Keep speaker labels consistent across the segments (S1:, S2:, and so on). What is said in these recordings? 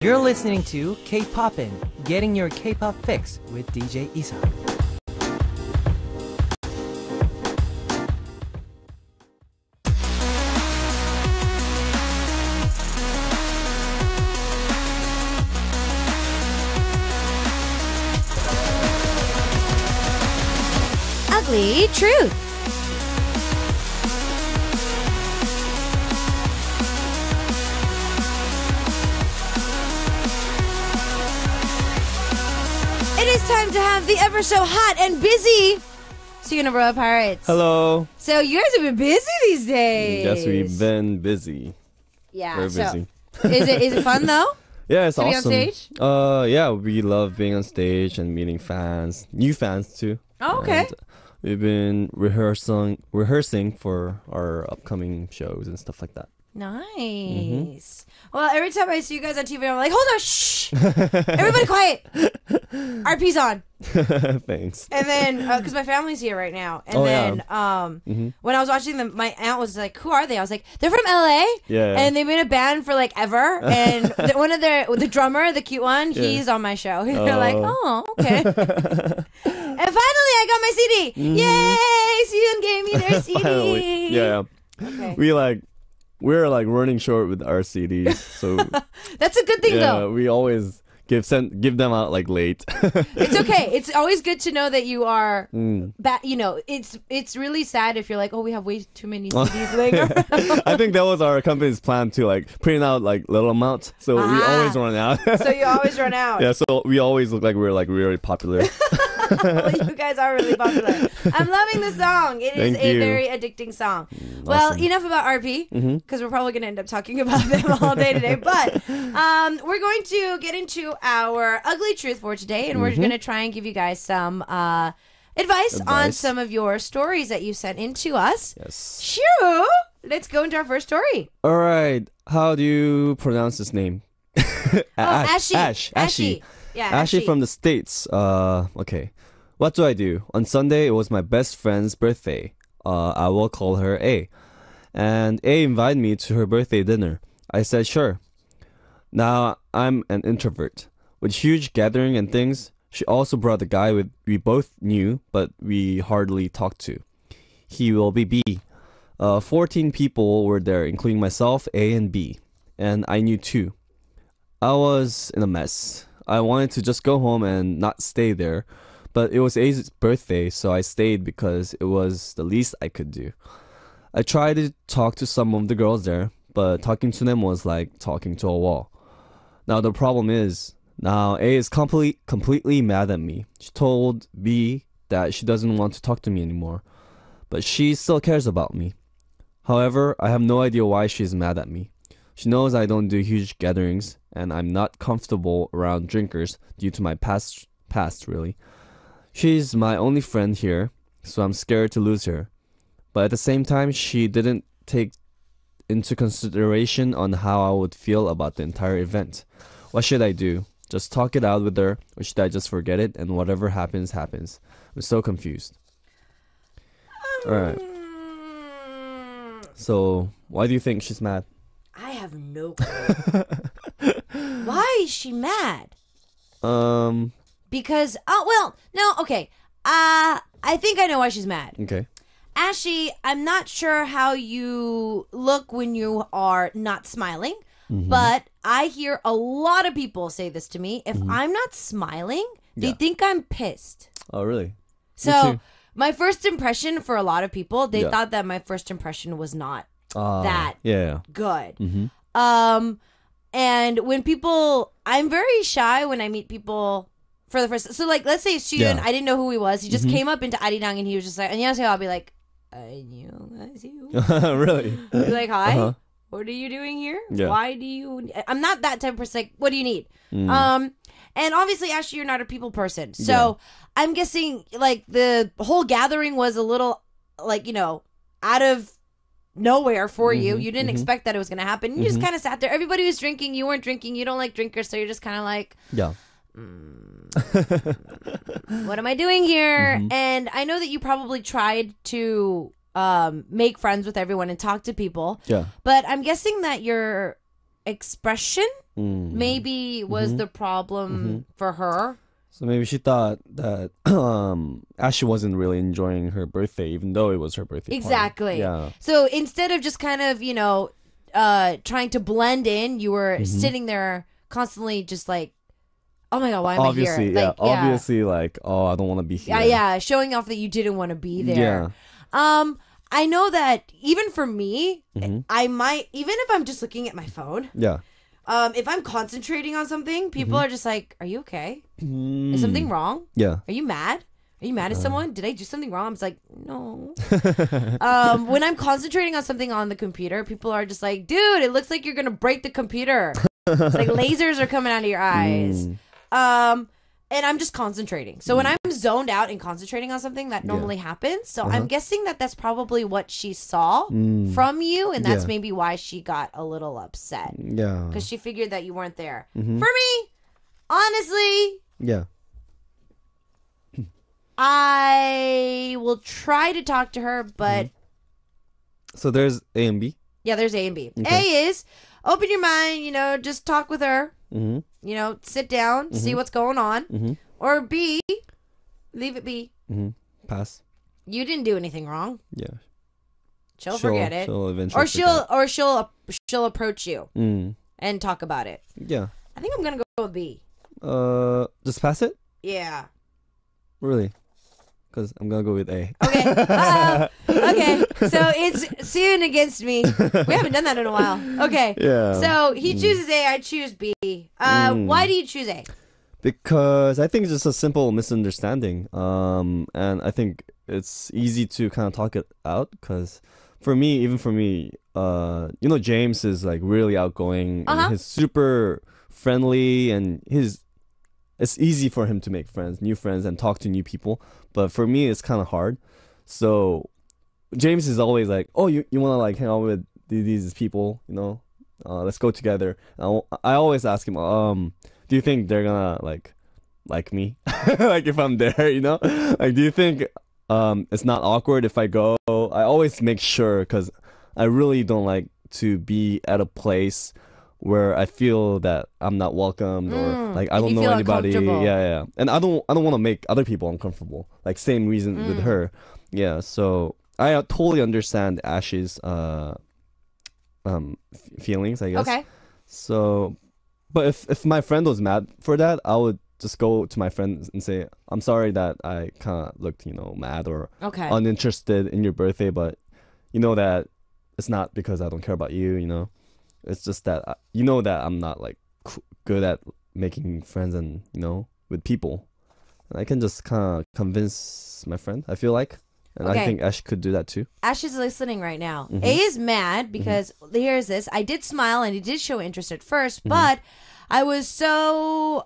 S1: You're listening to K-Poppin', getting your K-pop fix with DJ Isak.
S2: Ugly Truth. It is time to have the ever so hot and busy Sooyoon of Royal Pirates.
S3: Hello.
S2: So you guys have been busy these days.
S3: Yes, we've been busy.
S2: Yeah.
S3: Very busy.
S2: Is it fun though?
S3: Yeah, it's
S2: to
S3: awesome.
S2: be on stage?
S3: Yeah, we love being on stage and meeting fans, new fans too.
S2: Oh, okay.
S3: And we've been rehearsing for our upcoming shows and stuff like that.
S2: Nice. Well, every time I see you guys on TV, I'm like, hold on, shh, everybody quiet. RP's on.
S3: Thanks.
S2: And then, because my family's here right now, and when I was watching them, my aunt was like, "Who are they?" I was like, "They're from LA."
S3: Yeah.
S2: And they've been a band for like ever. And the drummer, the cute one, he's on my show. And they're like, "Oh, okay." And finally, I got my CD. Yay! Sooyoon gave me their CD.
S3: Finally. Yeah.
S2: Okay.
S3: We're like running short with our CDs, so
S2: That's a good thing, though.
S3: we always give them out like late.
S2: It's okay. It's always good to know that you are. It's really sad if you're like, oh, we have way too many CDs laying around.
S3: I think that was our company's plan to like print out like little amounts, so we always run out.
S2: So you always run out.
S3: Yeah, so we always look like we're like really popular.
S2: Well, you guys are really popular. I'm loving the song. It is a very addicting song. Well, enough about RP, because we're probably going to end up talking about them all day today. But we're going to get into our ugly truth for today, and we're going to try and give you guys some advice on some of your stories that you sent in to us.
S3: Yes.
S2: Sure. Let's go into our first story.
S3: All right. How do you pronounce his name?
S2: Ashy.
S3: Ashy.
S2: Yeah,
S3: Ashley from the States. Okay. What do I do? On Sunday, it was my best friend's birthday. I will call her A. And A invited me to her birthday dinner. I said sure. Now, I'm an introvert. With huge gathering and things, she also brought a guy we both knew, but we hardly talked to. He will be B. 14 people were there, including myself, A and B. And I knew two. I was in a mess. I wanted to just go home and not stay there, but it was A's birthday, so I stayed because it was the least I could do. I tried to talk to some of the girls there, but talking to them was like talking to a wall. Now the problem is, now A is completely mad at me. She told B that she doesn't want to talk to me anymore, but she still cares about me. However, I have no idea why she's mad at me. She knows I don't do huge gatherings, and I'm not comfortable around drinkers due to my past really. She's my only friend here, so I'm scared to lose her. But at the same time, she didn't take into consideration on how I would feel about the entire event. What should I do? Just talk it out with her, or should I just forget it and whatever happens, happens? I'm so confused. Alright. So, why do you think she's mad?
S2: I have no clue. Why is she mad? Because, okay. I think I know why she's mad.
S3: Okay.
S2: Ashley, I'm not sure how you look when you are not smiling, but I hear a lot of people say this to me. If I'm not smiling, they think I'm pissed.
S3: Oh, really?
S2: So, my first impression for a lot of people, they thought that my first impression was not that good. And when people, I'm very shy when I meet people for the first. So like, let's say Sooyoon, I didn't know who he was. He just came up into Arirang and he was just like, 안녕하세요. I'll be like, 안녕하세요.
S3: Really?
S2: I'll be like, hi. What are you doing here?
S3: Yeah.
S2: Why do you? I'm not that type of person. Like, what do you need? And obviously, Ashley, you're not a people person. So I'm guessing like the whole gathering was a little like, out of nowhere for you. You didn't expect that it was going to happen. You just kind of sat there. Everybody was drinking. You weren't drinking. You don't like drinkers. So you're just kind of like, what am I doing here? And I know that you probably tried to make friends with everyone and talk to people. Yeah. But I'm guessing that you're expression maybe was the problem for her.
S3: So maybe she thought that Ashley wasn't really enjoying her birthday, even though it was her birthday.
S2: Exactly.
S3: Party. Yeah.
S2: So instead of just kind of, trying to blend in, you were sitting there constantly just like, oh my God, why am I here?
S3: Obviously, like, oh, I don't want to be here.
S2: Yeah, showing off that you didn't want to be there. Yeah. I know that even for me, I might, even if I'm just looking at my phone.
S3: Yeah.
S2: If I'm concentrating on something, people are just like, are you okay? Is something wrong?
S3: Yeah.
S2: Are you mad? Are you mad at someone? Did I do something wrong? I'm just like, no. When I'm concentrating on something on the computer, people are just like, dude, it looks like you're going to break the computer. It's like lasers are coming out of your eyes. And I'm just concentrating. So when I'm zoned out and concentrating on something, that normally happens. So I'm guessing that that's probably what she saw from you. And that's maybe why she got a little upset.
S3: Yeah.
S2: Because she figured that you weren't there. For me, honestly.
S3: Yeah.
S2: I will try to talk to her, but...
S3: So there's A and B?
S2: Yeah, there's A and B.
S3: Okay.
S2: A is open your mind, just talk with her. Sit down, see what's going on. Or B, leave it be.
S3: Pass.
S2: You didn't do anything wrong.
S3: Yeah.
S2: She'll forget it.
S3: She'll eventually
S2: she'll approach you and talk about it.
S3: Yeah.
S2: I think I'm gonna go with B.
S3: Just pass it?
S2: Yeah.
S3: Really? Because I'm gonna go with A.
S2: Okay. Okay. So it's Sooyoon against me. We haven't done that in a while. Okay.
S3: Yeah.
S2: So he chooses A. I choose B. Why do you choose A?
S3: Because I think it's just a simple misunderstanding. And I think it's easy to kind of talk it out. Because for me, James is like really outgoing. And he's super friendly, and it's easy for him to make friends, new friends, and talk to new people. But for me, it's kind of hard. So James is always like, oh, you want to like hang out with these people, let's go together. I always ask him, do you think they're gonna like me? Like if I'm there, Like, do you think it's not awkward if I go? I always make sure, because I really don't like to be at a place where I feel that I'm not welcomed, or like I don't know anybody. Yeah. And I don't want to make other people uncomfortable. Like same reason with her. Yeah. So I totally understand Ash's feelings, I guess.
S2: Okay.
S3: So, but if my friend was mad for that, I would just go to my friend and say, I'm sorry that I kind of looked, mad or uninterested in your birthday, but you know that it's not because I don't care about you, It's just that that I'm not like good at making friends and with people, and I can just kind of convince my friend. I feel like, and I think Ash could do that too.
S2: Ash is listening right now. A is mad because here's this. I did smile and he did show interest at first, but I was so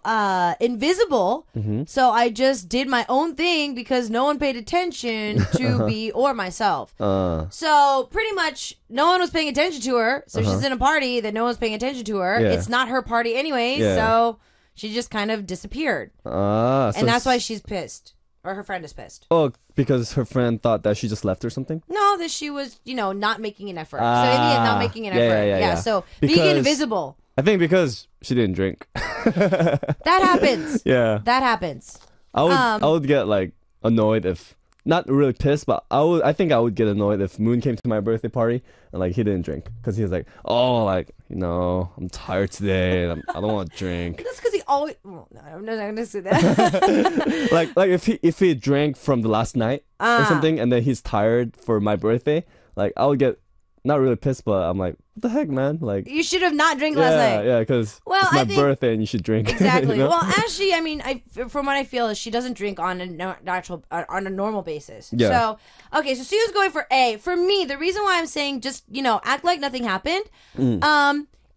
S2: invisible, so I just did my own thing because no one paid attention to me or myself. So pretty much no one was paying attention to her. So she's in a party that no one's paying attention to her.
S3: Yeah.
S2: It's not her party anyways, so she just kind of disappeared. And that's why she's pissed. Or her friend is pissed.
S3: Oh, because her friend thought that she just left or something?
S2: No, that she was, not making an effort. So in the end, not making an effort. Yeah. So being invisible.
S3: I think because she didn't drink.
S2: That happens.
S3: Yeah.
S2: That happens.
S3: I would get like annoyed if, not really pissed, but I think I would get annoyed if Moon came to my birthday party and like he didn't drink, because he was like, oh, like, I'm tired today and I don't want to drink.
S2: That's because he always. Well, no, I'm not gonna say that.
S3: like if he drank from the last night or something, and then he's tired for my birthday, like I would get not really pissed, but I'm like, what the heck, man? Like,
S2: you should have not drank last night.
S3: Yeah, because it's my birthday and you should drink.
S2: Exactly. Well, actually, I mean, from what I feel is she doesn't drink on a normal basis.
S3: Yeah.
S2: So, okay, so Sooyoon's going for A. For me, the reason why I'm saying just, act like nothing happened.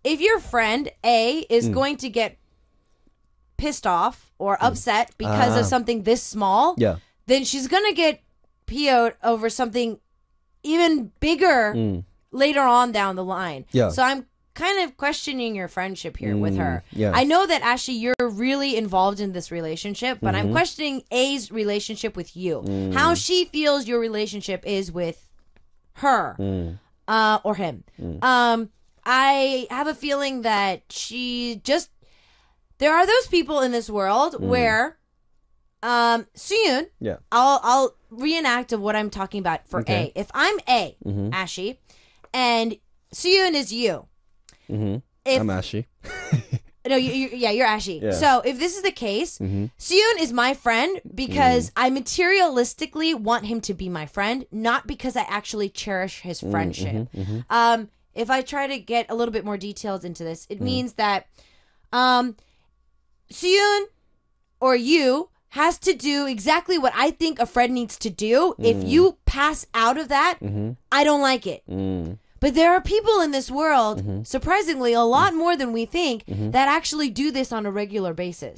S2: If your friend A is going to get pissed off or upset because of something this small, then she's going to get PO'd over something even bigger later on down the line. Yeah. So I'm kind of questioning your friendship here with her.
S3: Yeah.
S2: I know that Ashley, you're really involved in this relationship, but I'm questioning A's relationship with you. How she feels your relationship is with her or him. I have a feeling that there are those people in this world where Sooyoon, I'll reenact of what I'm talking about for A. If I'm A, Ashy, and Sooyoon is you.
S3: I'm Ashy.
S2: No, you're Ashy.
S3: Yeah.
S2: So if this is the case, Sooyoon is my friend because I materialistically want him to be my friend, not because I actually cherish his friendship. If I try to get a little bit more details into this, it means that Sooyoon or you has to do exactly what I think a friend needs to do. If you pass out of that, I don't like it. But there are people in this world, surprisingly, a lot more than we think, that actually do this on a regular basis.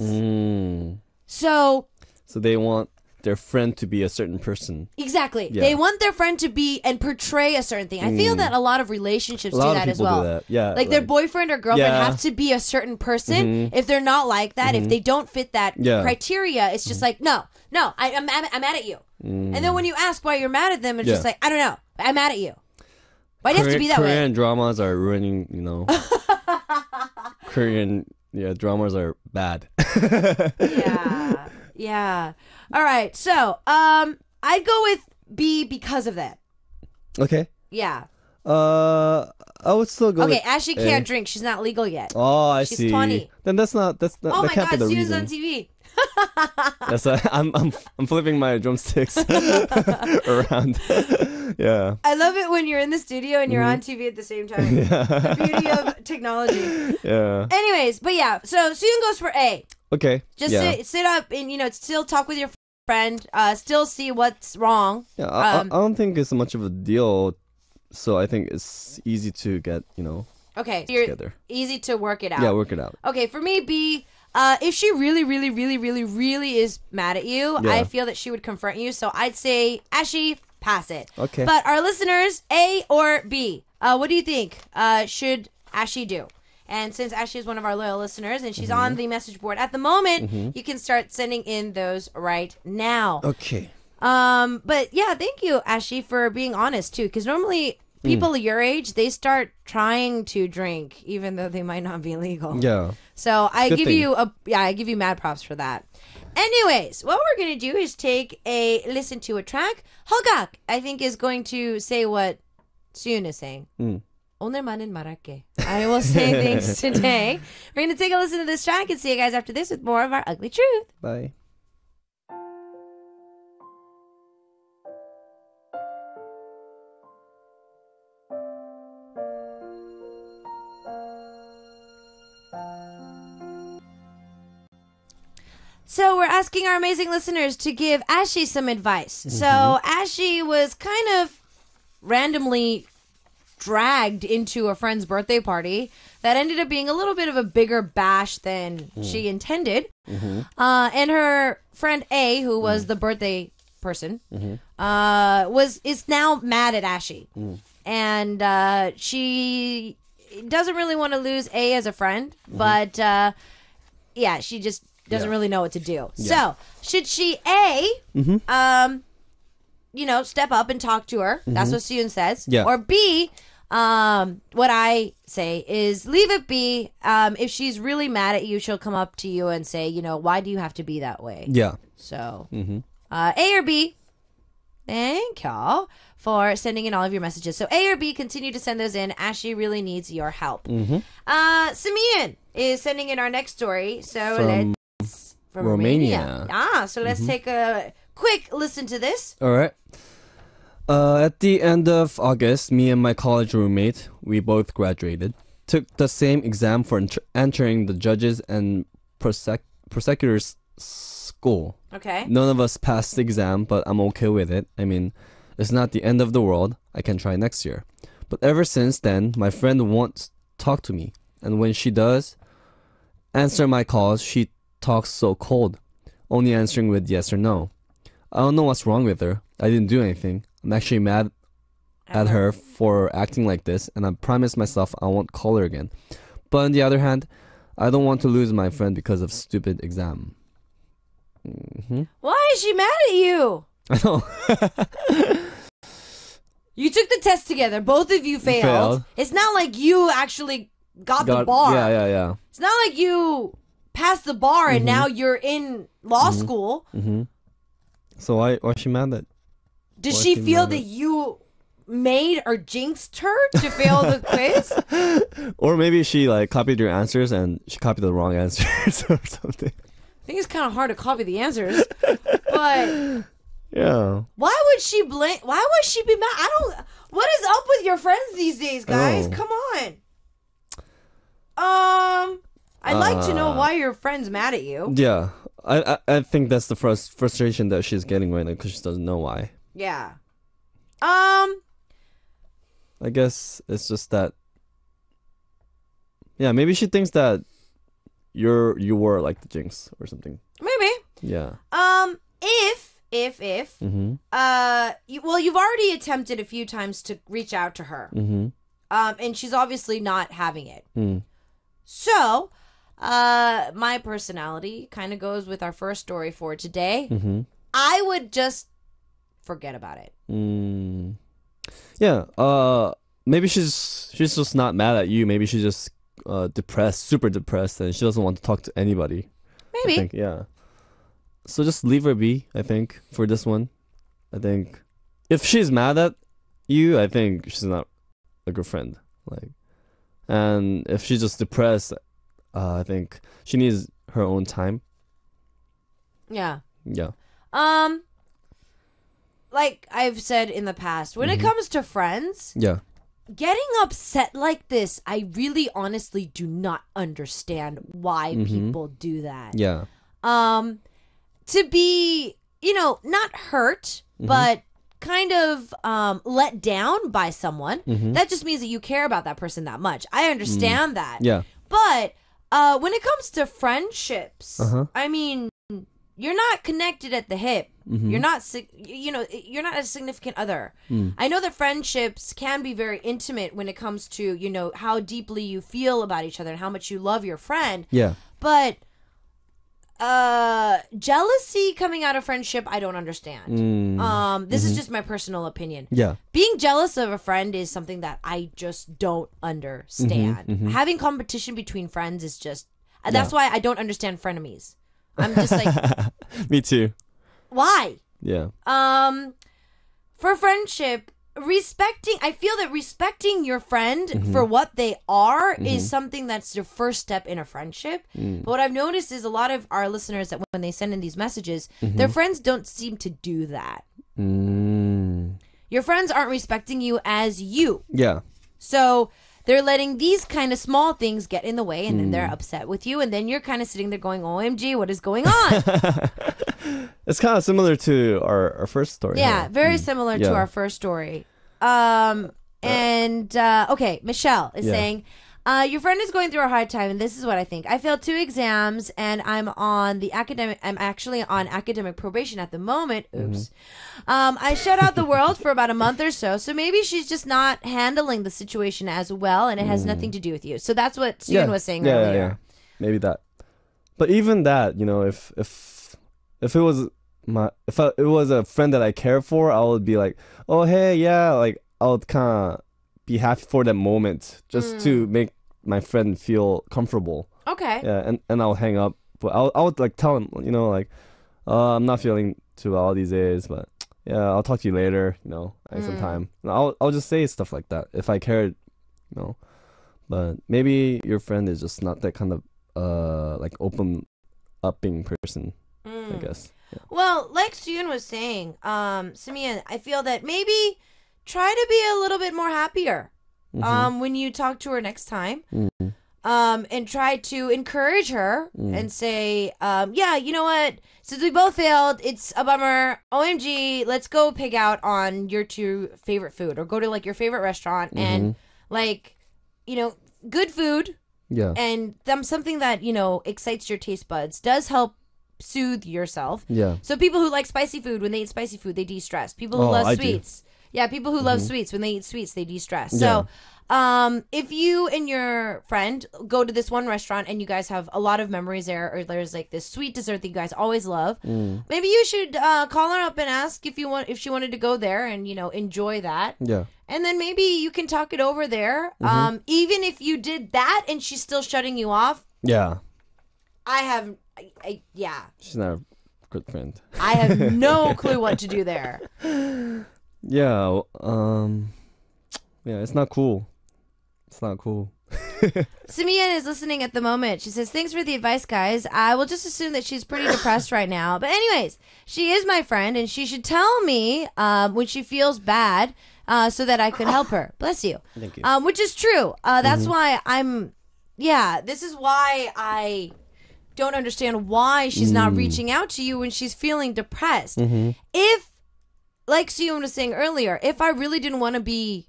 S2: So
S3: they want their friend to be a certain person.
S2: Exactly.
S3: Yeah.
S2: They want their friend to be and portray a certain thing. I feel that a lot of relationships do that as well.
S3: Do that. Yeah,
S2: like their boyfriend or girlfriend have to be a certain person. If they're not like that, if they don't fit that criteria, it's just like, no, I'm mad at you. And then when you ask why you're mad at them, it's just like, I don't know. I'm mad at you. Why do you have to be that way?
S3: Korean dramas are ruining, Korean dramas are bad.
S2: Yeah. All right. So, I'd go with B because of that.
S3: Okay.
S2: Yeah.
S3: I would still go.
S2: Okay, Ashley can't drink. She's not legal yet.
S3: Oh, I
S2: She's
S3: see.
S2: 20.
S3: Then that's not.
S2: Oh
S3: that
S2: my
S3: can't
S2: God,
S3: be the
S2: Sooyoon's
S3: reason.
S2: on TV.
S3: That's I'm flipping my drumsticks around. Yeah.
S2: I love it when you're in the studio and you're on TV at the same time. The beauty of technology.
S3: Yeah.
S2: Anyways, but yeah, so Sooyoon goes for A.
S3: Okay.
S2: Just sit up and still talk with your friend. Still see what's wrong.
S3: Yeah. I don't think it's much of a deal. So I think it's easy to get
S2: Okay, so you're
S3: together.
S2: Easy to work it out.
S3: Yeah, work it out.
S2: Okay, for me, B. If she really, really, really, really, really is mad at you, I feel that she would confront you. So I'd say, Ashy, pass it.
S3: Okay.
S2: But our listeners, A or B, what do you think should Ashy do? And since Ashy is one of our loyal listeners and she's on the message board at the moment, you can start sending in those right now.
S3: Okay.
S2: But yeah, thank you, Ashy, for being honest too. Because normally people your age, they start trying to drink even though they might not be legal.
S3: Yeah.
S2: So I
S3: Good
S2: give
S3: thing.
S2: I give you mad props for that. Anyways, what we're gonna do is take a listen to a track. Hogak, I think, is going to say what Sooyoon is saying. 오늘만은 말할게. I will say things today. We're gonna take a listen to this track and see you guys after this with more of our ugly truth.
S3: Bye.
S2: So we're asking our amazing listeners to give Ashy some advice. So Ashy was kind of randomly dragged into a friend's birthday party that ended up being a little bit of a bigger bash than she intended. And her friend A, who was the birthday person, is now mad at Ashy. And she doesn't really want to lose A as a friend, but she just doesn't really know what to do. So, should she A, step up and talk to her? That's what Sooyoon says.
S3: Yeah.
S2: Or B, what I say is leave it be. If she's really mad at you, she'll come up to you and say, why do you have to be that way?
S3: Yeah.
S2: So, A or B? Thank y'all for sending in all of your messages. So A or B, continue to send those in. Ashley really needs your help. Sooyoon is sending in our next story. So from Romania. So let's take a quick listen to this.
S3: All right. At the end of August, me and my college roommate, we both graduated, took the same exam for entering the judges and prosecutors school.
S2: Okay.
S3: None of us passed the exam, but I'm okay with it. I mean, it's not the end of the world. I can try next year. But ever since then, my friend won't talk to me. And when she does answer my calls, she talks so cold, only answering with yes or no. I don't know what's wrong with her. I didn't do anything. I'm actually mad at her for acting like this, and I promised myself I won't call her again. But on the other hand, I don't want to lose my friend because of stupid exam.
S2: Why is she mad at you?
S3: I know.
S2: You took the test together. Both of you failed. It's not like you actually got the bar.
S3: Yeah.
S2: It's not like you passed the bar and now you're in law school.
S3: So why is she mad at?
S2: Does she feel that you made or jinxed her to fail the quiz?
S3: Or maybe she like copied your answers and she copied the wrong answers or something.
S2: I think it's kind of hard to copy the answers, but
S3: yeah.
S2: Why would she blame? Why would she be mad? What is up with your friends these days, guys? Come on. I'd like to know why your friend's mad at you.
S3: Yeah, I think that's the frustration that she's getting right now because she doesn't know why.
S2: Yeah.
S3: I guess it's just that. Yeah, maybe she thinks that you were like the jinx or something.
S2: Maybe.
S3: Yeah.
S2: If you've already attempted a few times to reach out to her, and she's obviously not having it. So, my personality kind of goes with our first story for today. I would just forget about it.
S3: Yeah. Maybe she's just not mad at you. Maybe she's just depressed, super depressed, and she doesn't want to talk to anybody.
S2: Maybe.
S3: I think, yeah. So just leave her be, I think, for this one. I think if she's mad at you, I think she's not a good friend. Like, and if she's just depressed, I think she needs her own time.
S2: Yeah.
S3: Yeah.
S2: Like I've said in the past, when it comes to friends,
S3: yeah,
S2: getting upset like this, I really honestly do not understand why people do that.
S3: Yeah.
S2: To be, not hurt, but kind of let down by someone, that just means that you care about that person that much. I understand that.
S3: Yeah.
S2: But when it comes to friendships, I mean, you're not connected at the hip. You're not, you're not a significant other. I know that friendships can be very intimate when it comes to, how deeply you feel about each other and how much you love your friend.
S3: Yeah.
S2: But jealousy coming out of friendship, I don't understand. This is just my personal opinion.
S3: Yeah.
S2: Being jealous of a friend is something that I just don't understand. Having competition between friends is just, that's why I don't understand frenemies. I'm just like,
S3: me too.
S2: Why?
S3: Yeah.
S2: For friendship, I feel that respecting your friend for what they are is something that's your first step in a friendship. But what I've noticed is a lot of our listeners that when they send in these messages, their friends don't seem to do that. Your friends aren't respecting you as you.
S3: Yeah.
S2: So they're letting these kind of small things get in the way, and then they're upset with you, and then you're kind of sitting there going, OMG, what is going on?
S3: It's kind of similar to our first story.
S2: Yeah, very similar to our first story. Okay, Michelle is saying, your friend is going through a hard time, and this is what I think. I failed 2 exams, and I'm actually on academic probation at the moment. Oops. I shut out the world for about a month or so maybe she's just not handling the situation as well, and it has nothing to do with you. So that's what Sooyoon was saying earlier.
S3: Yeah. Maybe that. But even that, if it was it was a friend that I care for, I would be like, oh hey, yeah, like I would kind of be happy for that moment just to make my friend feel comfortable. Okay. Yeah, and I'll hang up. But I would like tell him, I'm not feeling too well these days, but yeah, I'll talk to you later, sometime. And I'll just say stuff like that if I cared, But maybe your friend is just not that kind of like open-upping person, I guess. Yeah.
S2: Well, like Sooyoon was saying, Simeon, I feel that maybe try to be a little bit more happier when you talk to her next time. And try to encourage her and say, yeah, you know what? Since we both failed, it's a bummer. OMG, let's go pig out on your 2 favorite food, or go to like your favorite restaurant and like, good food.
S3: Yeah.
S2: And something that, excites your taste buds does help soothe yourself.
S3: Yeah.
S2: So people who like spicy food, when they eat spicy food, they de-stress. People who love sweets. Yeah, people who love sweets, when they eat sweets, they de-stress. So if you and your friend go to this one restaurant and you guys have a lot of memories there, or there's like this sweet dessert that you guys always love, maybe you should call her up and ask if she wanted to go there and, you know, enjoy that.
S3: Yeah.
S2: And then maybe you can talk it over there. Even if you did that and she's still shutting you off.
S3: Yeah.
S2: Yeah.
S3: She's not a good friend.
S2: I have no clue what to do there.
S3: Yeah. Yeah, it's not cool. It's not cool.
S2: Sooyoon is listening at the moment. She says, thanks for the advice, guys. I will just assume that she's pretty depressed right now. But anyways, she is my friend, and she should tell me when she feels bad so that I could help her. Bless you.
S3: Thank you.
S2: Which is true. That's why this is why I don't understand why she's not reaching out to you when she's feeling depressed. If, like Sooyoon was saying earlier, if I really didn't want to be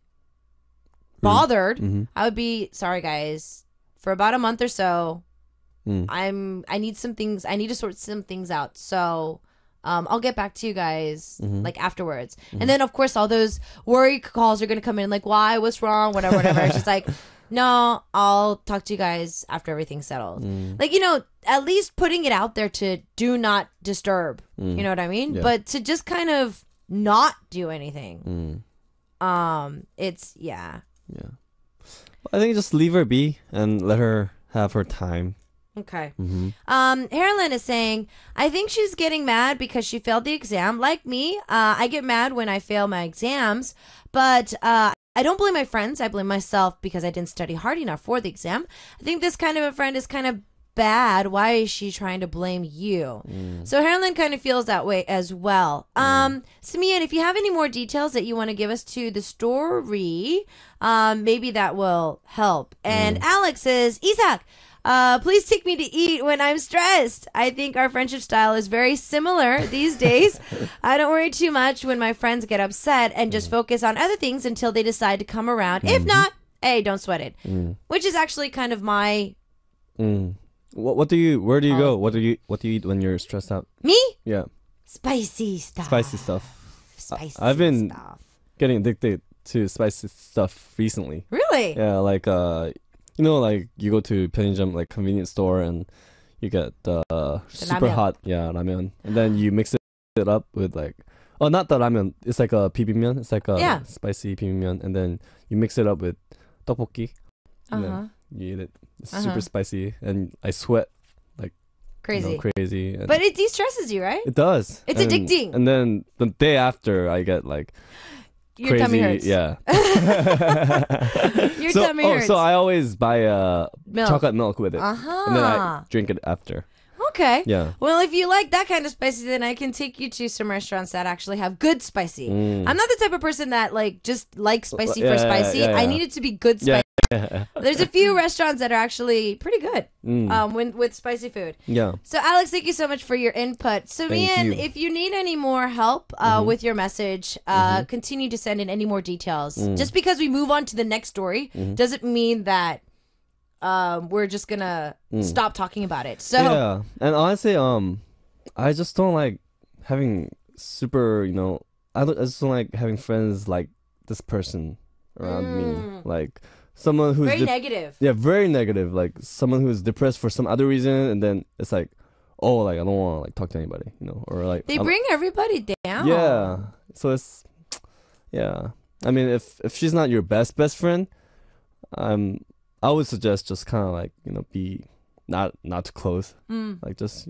S2: bothered, I would be sorry, guys. For about a month or so, I need some things. I need to sort some things out. So I'll get back to you guys like afterwards. And then of course all those worry calls are gonna come in like, why, what's wrong, whatever. And she's like, no, I'll talk to you guys after everything's settled. Like, you know, at least putting it out there to do not disturb. You know what I mean?
S3: Yeah.
S2: But to just kind of not do anything. It's
S3: Yeah. I think just leave her be and let her have her time.
S2: okay. Harlan is saying, I think she's getting mad because she failed the exam. Like me, I get mad when I fail my exams, but I don't blame my friends. I blame myself because I didn't study hard enough for the exam. I think this kind of a friend is kind of bad. Why is she trying to blame you? So Harlan kind of feels that way as well. Sooyoon, if you have any more details that you want to give us to the story, maybe that will help. And Alex says, Isak, please take me to eat when I'm stressed. I think our friendship style is very similar these days. I don't worry too much when my friends get upset and just focus on other things until they decide to come around. If not, hey, don't sweat it. Which is actually kind of my...
S3: Where do you go? What do you eat when you're stressed out?
S2: Me?
S3: Yeah.
S2: Spicy stuff.
S3: Spicy stuff. I've been
S2: stuff.
S3: getting addicted to spicy stuff recently.
S2: Really?
S3: Yeah, like you know, like you go to 편의점, like convenience store, and you get super
S2: ramen.
S3: hot, ramen, and then you mix it up with like, oh, not the ramen. It's like a bibimbap. It's like a spicy bibimbap, and then you mix it up with tteokbokki. And then you eat it. It's super spicy, and I sweat like
S2: crazy.
S3: Crazy. And
S2: but it de-stresses you, right?
S3: it does.
S2: It's addicting.
S3: And then the day after, I get like
S2: Your
S3: crazy.
S2: tummy hurts.
S3: Yeah.
S2: Your tummy hurts.
S3: So I always buy
S2: Milk.
S3: chocolate milk with it, and then I drink it after.
S2: Okay.
S3: Yeah.
S2: Well, if you like that kind of spicy, then I can take you to some restaurants that actually have good spicy. I'm not the type of person that like just likes spicy for spicy.
S3: Yeah.
S2: I need it to be good spicy.
S3: Yeah.
S2: There's a few restaurants that are actually pretty good with spicy food.
S3: Yeah.
S2: So, Alex, thank you so much for your input. Sooyoon,
S3: you.
S2: if you need any more help with your message, continue to send in any more details. Just because we move on to the next story doesn't mean that we're just gonna stop talking about it. So
S3: yeah, and honestly, I just don't like having super, I just don't like having friends like this person around me, like someone who's
S2: very negative.
S3: Yeah, very negative. Like someone who's depressed for some other reason, and then it's like, oh, like I don't want to like talk to anybody, or like
S2: they bring everybody down.
S3: Yeah, so it's I mean, if she's not your best friend, I would suggest just kind of like be not too close, like just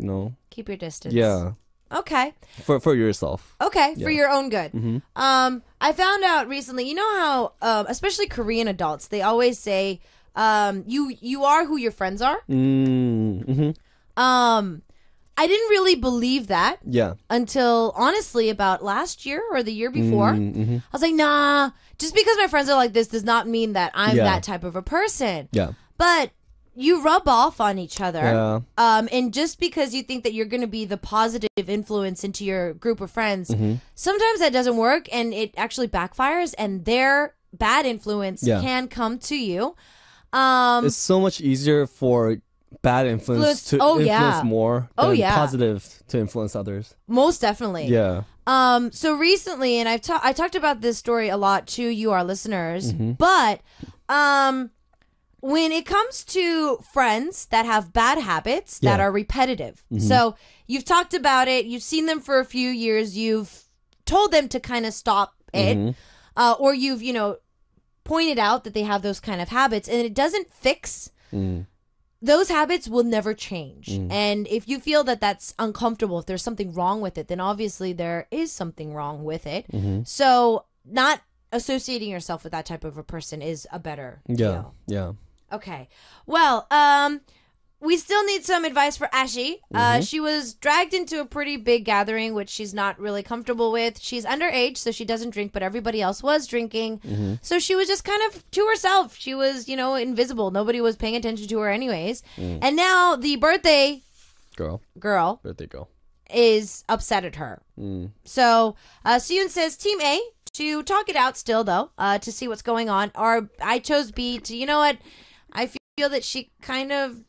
S2: keep your distance.
S3: Yeah.
S2: Okay.
S3: For yourself.
S2: Okay,
S3: Yeah.
S2: for your own good. I found out recently. You know how, especially Korean adults, they always say, "You are who your friends are." I didn't really believe that.
S3: Yeah.
S2: Until honestly, about last year or the year before, I was like, nah. Just because my friends are like this does not mean that I'm that type of a person.
S3: Yeah.
S2: But you rub off on each other.
S3: Yeah.
S2: And just because you think that you're going to be the positive influence into your group of friends, sometimes that doesn't work and it actually backfires and their bad influence can come to you.
S3: It's so much easier for bad influence to influence more than positive to influence others.
S2: Most definitely.
S3: Yeah.
S2: So recently, and I talked about this story a lot to you, our listeners, but when it comes to friends that have bad habits that are repetitive, so you've talked about it, you've seen them for a few years, you've told them to kind of stop it, or you've, pointed out that they have those kind of habits, and it doesn't fix. Those habits will never change. And if you feel that that's uncomfortable, if there's something wrong with it, then obviously there is something wrong with it. So not associating yourself with that type of a person is a better deal.
S3: Yeah.
S2: Okay. Well, we still need some advice for Ashi. She was dragged into a pretty big gathering, which she's not really comfortable with. She's underage, so she doesn't drink, but everybody else was drinking. So she was just kind of to herself. She was, invisible. Nobody was paying attention to her anyways. And now the birthday girl is upset at her. So Sooyoon says, Team A, to talk it out still, though, to see what's going on. Or I chose B to, you know what? I feel that she kind of...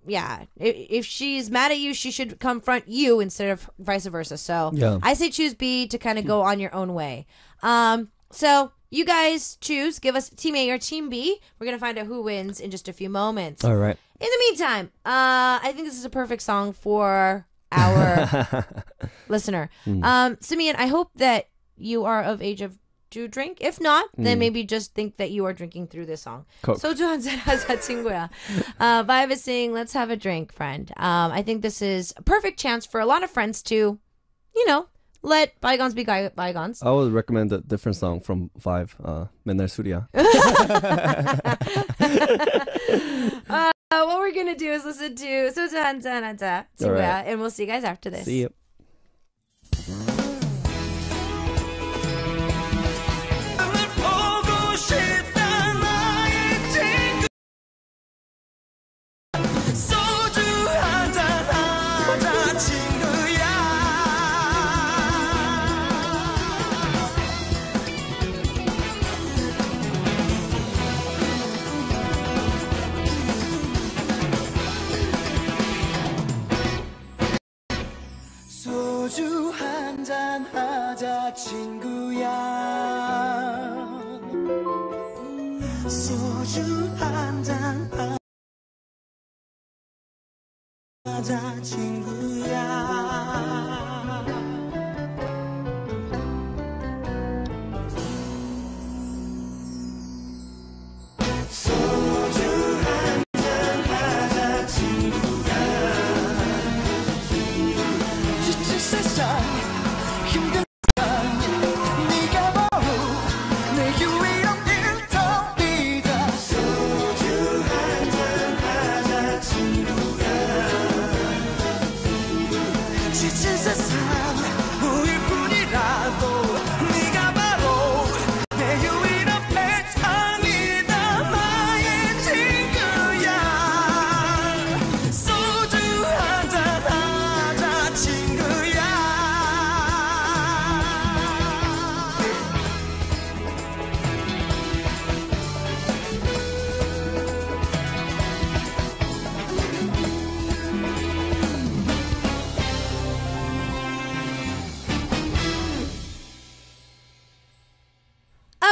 S2: Yeah, if she's mad at you, she should confront you instead of vice versa. So I say choose B to kind of go on your own way. So you guys choose. Give us Team A or Team B. We're going to find out who wins in just a few moments.
S3: All right.
S2: In the meantime, I think this is a perfect song for our listener. Simeon, I hope that you are of age to drink. If not, then maybe just think that you are drinking through this song. 소주 한잔 하자 친구야. Vibe is saying, let's have a drink, friend. I think this is a perfect chance for a lot of friends to, let bygones be bygones.
S3: I would recommend a different song from Vibe, 맨날 술이야.
S2: What we're going to do is listen to 소주 한잔 하자 친구야, and we'll see you guys after this.
S3: See you.
S4: 소주 한잔 하자 친구야 소주 한잔 하자 친구야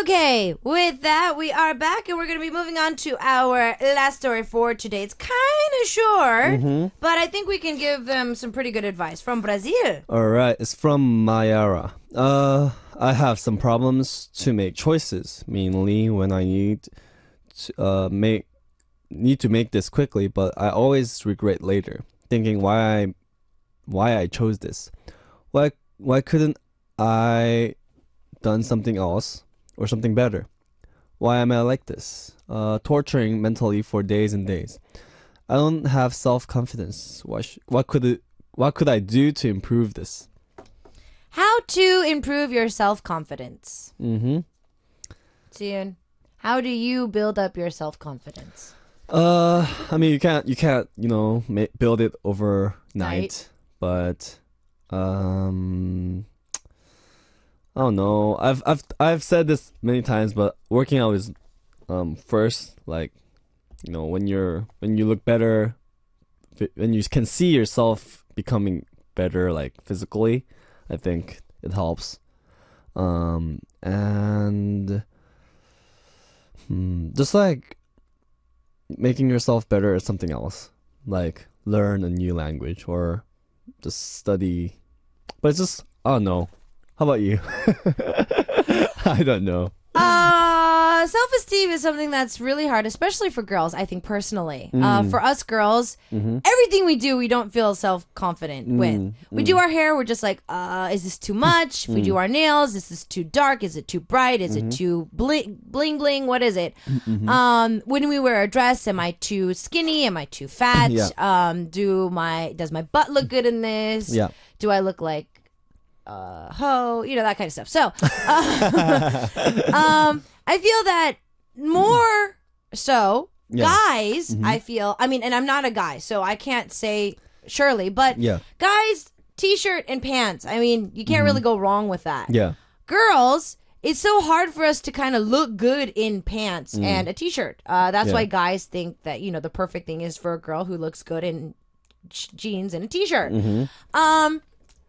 S2: Okay, with that, we are back, and we're going to be moving on to our last story for today. It's kind of short, but I think we can give them some pretty good advice from Brazil.
S3: All right, it's from Mayara. I have some problems to make choices, mainly when I need to make this quickly, but I always regret later, thinking why I chose this. Why couldn't I done something else? Or something better. Why am I like this? Torturing mentally for days and days. I don't have self-confidence. What could I do to improve this?
S2: How to improve your self-confidence? Sooyoon, how do you build up your self-confidence?
S3: I mean, you can't, build it overnight, but I don't know. I've said this many times, but working out is first, like, when you look better, when you can see yourself becoming better, like physically, I think it helps. And just like making yourself better at something else, like learn a new language or just study. But it's just, I don't know. How about you? I don't know.
S2: Self-esteem is something that's really hard, especially for girls, I think personally. For us girls, everything we do, we don't feel self-confident with. We do our hair, we're just like, is this too much? If we do our nails, is this too dark? Is it too bright? Is it too bling bling? What is it? When we wear a dress, am I too skinny? Am I too fat?
S3: Yeah.
S2: Does my butt look good in this?
S3: Yeah.
S2: Do I look like ho? You know, that kind of stuff. So, I feel that more so guys, I feel, I mean, and I'm not a guy, so I can't say surely, but guys, t-shirt and pants, I mean, you can't really go wrong with that.
S3: Yeah.
S2: Girls, it's so hard for us to kind of look good in pants and a t-shirt. That's why guys think that, you know, the perfect thing is for a girl who looks good in jeans and a t-shirt.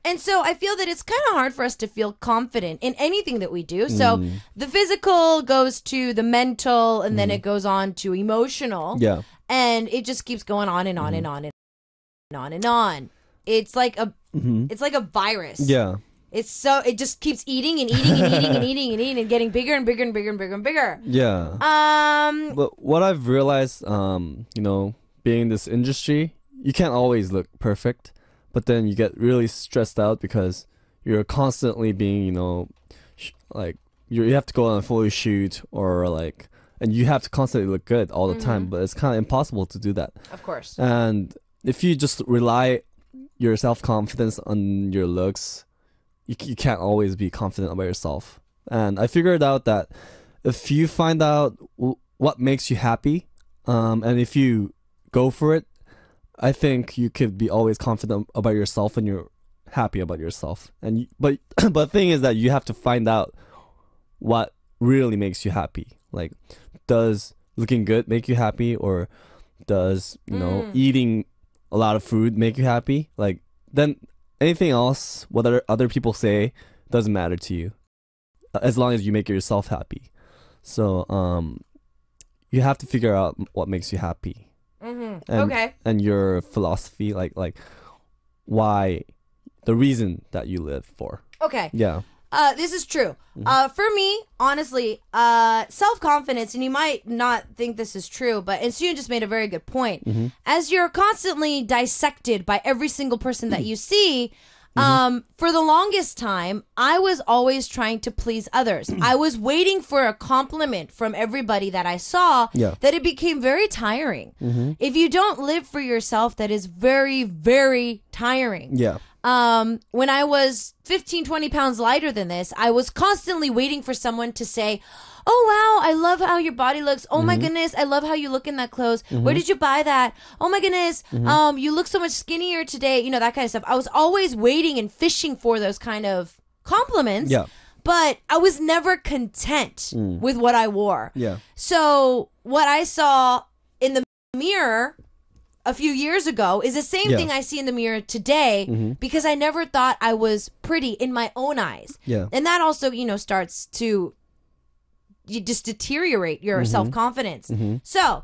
S2: And so I feel that it's kind of hard for us to feel confident in anything that we do. So the physical goes to the mental, and then it goes on to emotional.
S3: Yeah.
S2: And it just keeps going on and on and on and on and on. It's like a virus.
S3: Yeah.
S2: It just keeps eating and eating and eating and eating and eating and getting bigger and bigger and bigger and bigger and bigger.
S3: Yeah. But what I've realized, you know, being in this industry, you can't always look perfect. But then you get really stressed out because you're constantly being, you know, like you have to go on a photo shoot or like, and you have to constantly look good all the time. But it's kind of impossible to do that.
S2: Of course.
S3: And if you just rely your self-confidence on your looks, you can't always be confident about yourself. And I figured out that if you find out what makes you happy, and if you go for it, I think you could be always confident about yourself when you're happy about yourself. And but the thing is that you have to find out what really makes you happy. Like, does looking good make you happy, or does, you know, eating a lot of food make you happy? Like, then anything else, what other people say, doesn't matter to you, as long as you make yourself happy. So you have to figure out what makes you happy. And your philosophy, like why, the reason that you live for.
S2: Okay.
S3: Yeah.
S2: This is true. For me, honestly, self-confidence, and you might not think this is true, but and Sooyoon just made a very good point. As you're constantly dissected by every single person that you see, for the longest time, I was always trying to please others. I was waiting for a compliment from everybody that I saw, that it became very tiring. If you don't live for yourself, that is very, very tiring.
S3: Yeah.
S2: When I was 15, 20 pounds lighter than this, I was constantly waiting for someone to say, oh, wow, I love how your body looks. Oh, my goodness, I love how you look in that clothes. Where did you buy that? Oh, my goodness, you look so much skinnier today. You know, that kind of stuff. I was always waiting and fishing for those kind of compliments.
S3: Yeah.
S2: But I was never content with what I wore.
S3: Yeah.
S2: So what I saw in the mirror a few years ago is the same thing I see in the mirror today, because I never thought I was pretty in my own eyes.
S3: Yeah.
S2: And that also, you know, starts to just deteriorate your self-confidence. So,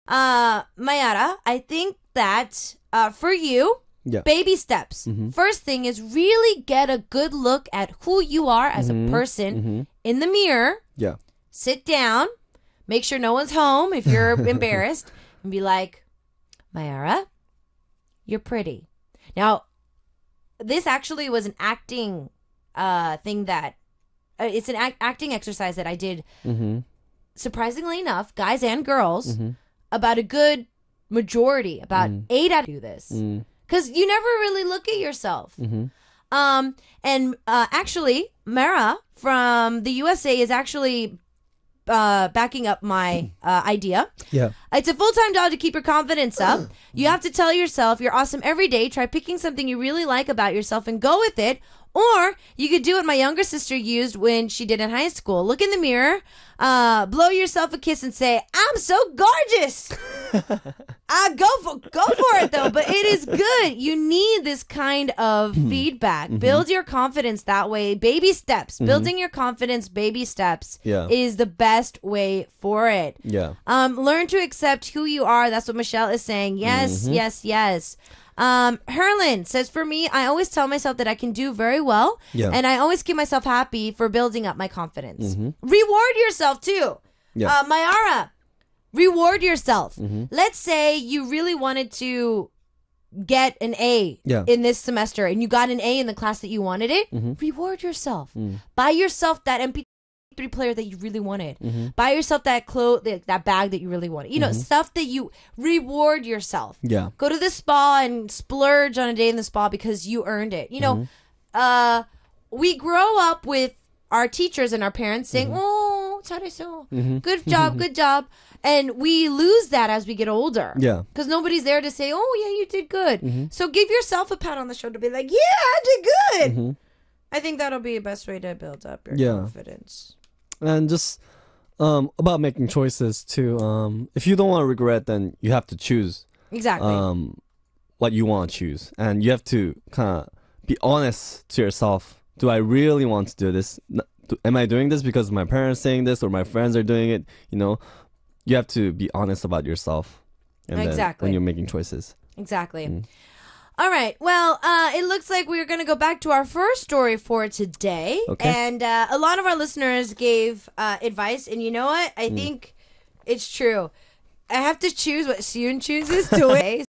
S2: Mayara, I think that for you, baby steps. First thing is really get a good look at who you are as a person in the mirror.
S3: Yeah.
S2: Sit down, make sure no one's home if you're embarrassed, and be like, Mayara, you're pretty. Now, this actually was an acting thing that it's an acting exercise that I did, surprisingly enough, guys and girls, about a good majority, about 8 out of do this. Because you never really look at yourself. And actually, Mara from the USA is actually backing up my idea.
S3: Yeah.
S2: It's a full-time job to keep your confidence up. You have to tell yourself you're awesome every day. Try picking something you really like about yourself and go with it. Or you could do what my younger sister used when she did in high school. Look in the mirror, blow yourself a kiss and say, I'm so gorgeous. Go for it though, but it is good. You need this kind of feedback. Build your confidence that way. Baby steps. Building your confidence, baby steps is the best way for it.
S3: Yeah.
S2: Learn to accept who you are. That's what Michelle is saying. Yes, yes. Herlin says, for me, I always tell myself that I can do very well.
S3: Yeah.
S2: And I always keep myself happy for building up my confidence. Reward yourself too.
S3: Yeah.
S2: Mayara, reward yourself. Let's say you really wanted to get an A in this semester and you got an A in the class that you wanted it. Reward yourself. Buy yourself that MP3 player that you really wanted. Buy yourself that that bag that you really wanted. You know, stuff that you reward yourself.
S3: Yeah.
S2: Go to the spa and splurge on a day in the spa because you earned it. You know, we grow up with our teachers and our parents saying, "Oh, 잘했어. Good job, good job." And we lose that as we get older.
S3: Yeah.
S2: Because nobody's there to say, "Oh, yeah, you did good." So give yourself a pat on the shoulder. Be like, "Yeah, I did good." I think that'll be the best way to build up your confidence.
S3: And just about making choices too. If you don't want to regret, then you have to choose
S2: Exactly.
S3: what you want to choose, and you have to kind of be honest to yourself. Do I really want to do this? Am I doing this because my parents saying this or my friends are doing it? You know, you have to be honest about yourself. And then when you're making choices.
S2: Exactly. All right. Well, it looks like we're going to go back to our first story for today.
S3: Okay.
S2: And a lot of our listeners gave advice. And you know what? I think it's true. I have to choose what Sooyoon chooses to.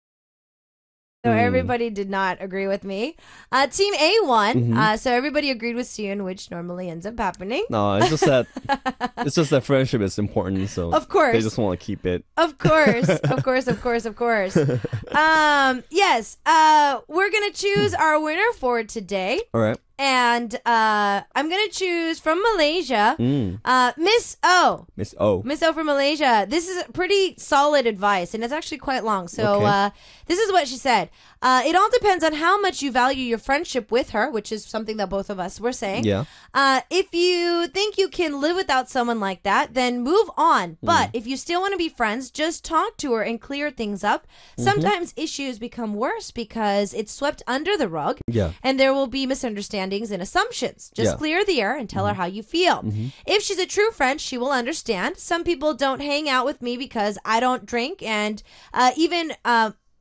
S2: So everybody did not agree with me. Team A won. So everybody agreed with Sooyoon, which normally ends up happening.
S3: No, it's just that friendship is important. So
S2: of course
S3: they just want to keep it.
S2: Of course. Yes. We're gonna choose our winner for today.
S3: All right.
S2: And I'm going to choose from Malaysia, Miss O.
S3: Miss O.
S2: Miss O from Malaysia. This is pretty solid advice, and it's actually quite long. So this is what she said. It all depends on how much you value your friendship with her, which is something that both of us were saying.
S3: Yeah.
S2: If you think you can live without someone like that, then move on. But if you still want to be friends, just talk to her and clear things up. Sometimes issues become worse because it's swept under the rug.
S3: Yeah.
S2: And there will be misunderstandings and assumptions. Just clear the air and tell her how you feel. If she's a true friend, she will understand. Some people don't hang out with me because I don't drink, and even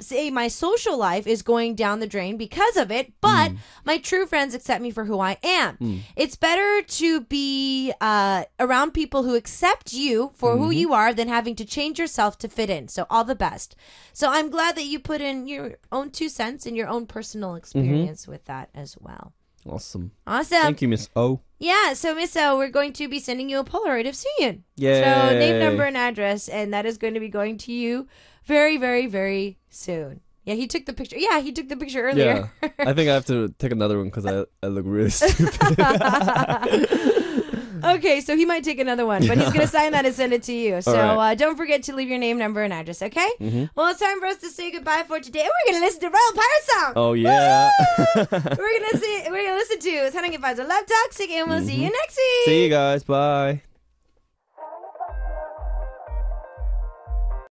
S2: say my social life is going down the drain because of it, but my true friends accept me for who I am. It's better to be around people who accept you for who you are than having to change yourself to fit in. So all the best. So I'm glad that you put in your own 2 cents and your own personal experience with that as well.
S3: Awesome.
S2: Thank
S3: you, Miss O.
S2: Yeah, so Miss O, we're going to be sending you a Polaroid of Sooyoon.
S3: Yay.
S2: So name, number, and address, and that is going to be going to you very, very, very soon. Yeah, he took the picture. Yeah, he took the picture earlier.
S3: Yeah. I think I have to take another one because I look really stupid.
S2: Okay, so he might take another one, but he's going to sign that and send it to you. So don't forget to leave your name, number, and address, okay? Well, it's time for us to say goodbye for today. And we're going to listen to Royal Pirate Song.
S3: Oh, yeah.
S2: we're going to listen to 사랑의 빠져 Love Toxic, and we'll see you next week.
S3: See you guys. Bye.